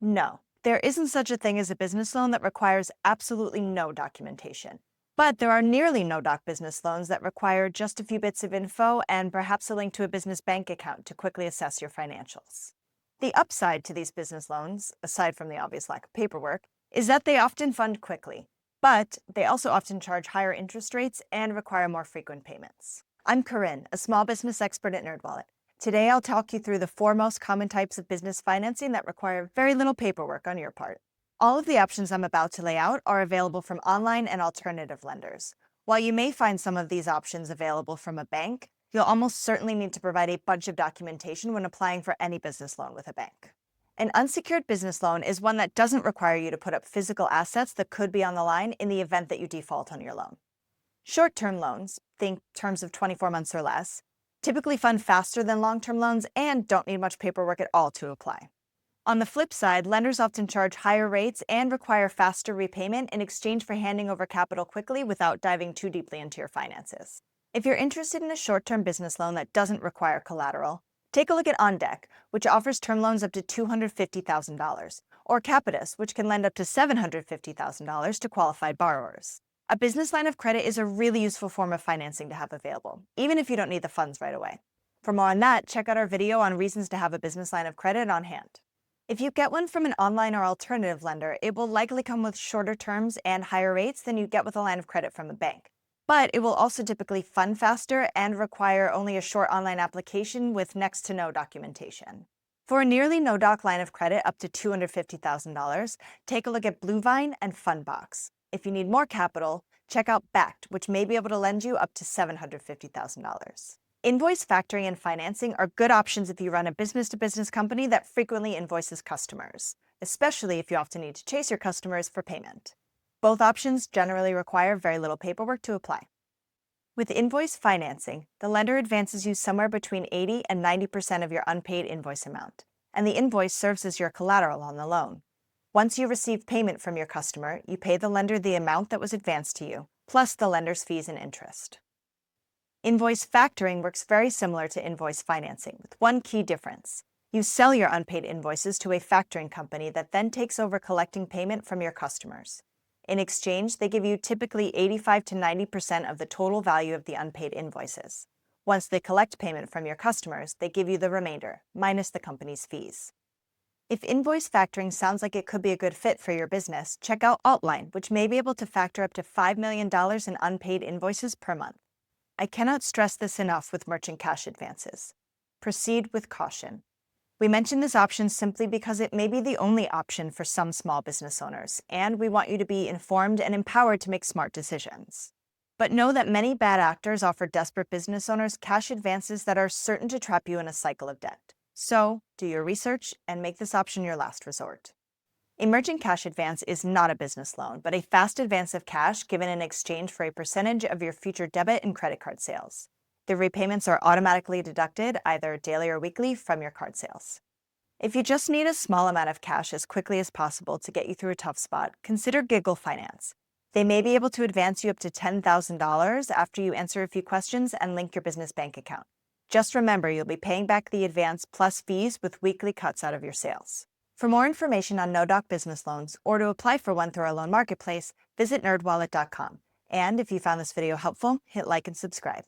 No, there isn't such a thing as a business loan that requires absolutely no documentation. But there are nearly no doc business loans that require just a few bits of info and perhaps a link to a business bank account to quickly assess your financials. The upside to these business loans, aside from the obvious lack of paperwork, is that they often fund quickly, but they also often charge higher interest rates and require more frequent payments. I'm Karrin, a small business expert at NerdWallet. Today, I'll talk you through the four most common types of business financing that require very little paperwork on your part. All of the options I'm about to lay out are available from online and alternative lenders. While you may find some of these options available from a bank, you'll almost certainly need to provide a bunch of documentation when applying for any business loan with a bank. An unsecured business loan is one that doesn't require you to put up physical assets that could be on the line in the event that you default on your loan. Short-term loans, think terms of 24 months or less, typically fund faster than long-term loans and don't need much paperwork at all to apply. On the flip side, lenders often charge higher rates and require faster repayment in exchange for handing over capital quickly without diving too deeply into your finances. If you're interested in a short-term business loan that doesn't require collateral, take a look at OnDeck, which offers term loans up to $250,000, or Capitus, which can lend up to $750,000 to qualified borrowers. A business line of credit is a really useful form of financing to have available, even if you don't need the funds right away. For more on that, check out our video on reasons to have a business line of credit on hand. If you get one from an online or alternative lender, it will likely come with shorter terms and higher rates than you'd get with a line of credit from a bank. But it will also typically fund faster and require only a short online application with next to no documentation. For a nearly no-doc line of credit up to $250,000, take a look at Bluevine and Fundbox. If you need more capital, check out Backed, which may be able to lend you up to $750,000. Invoice factoring and financing are good options if you run a business-to-business company that frequently invoices customers, especially if you often need to chase your customers for payment. Both options generally require very little paperwork to apply. With invoice financing, the lender advances you somewhere between 80 and 90% of your unpaid invoice amount, and the invoice serves as your collateral on the loan. Once you receive payment from your customer, you pay the lender the amount that was advanced to you, plus the lender's fees and interest. Invoice factoring works very similar to invoice financing, with one key difference. You sell your unpaid invoices to a factoring company that then takes over collecting payment from your customers. In exchange, they give you typically 85 to 90% of the total value of the unpaid invoices. Once they collect payment from your customers, they give you the remainder, minus the company's fees. If invoice factoring sounds like it could be a good fit for your business, check out Altline, which may be able to factor up to $5 million in unpaid invoices per month. I cannot stress this enough with merchant cash advances. Proceed with caution. We mention this option simply because it may be the only option for some small business owners, and we want you to be informed and empowered to make smart decisions. But know that many bad actors offer desperate business owners cash advances that are certain to trap you in a cycle of debt. So, do your research and make this option your last resort. A merchant cash advance is not a business loan, but a fast advance of cash given in exchange for a percentage of your future debit and credit card sales. The repayments are automatically deducted, either daily or weekly, from your card sales. If you just need a small amount of cash as quickly as possible to get you through a tough spot, consider Giggle Finance. They may be able to advance you up to $10,000 after you answer a few questions and link your business bank account. Just remember, you'll be paying back the advance plus fees with weekly cuts out of your sales. For more information on no-doc business loans or to apply for one through our loan marketplace, visit nerdwallet.com. And if you found this video helpful, hit like and subscribe.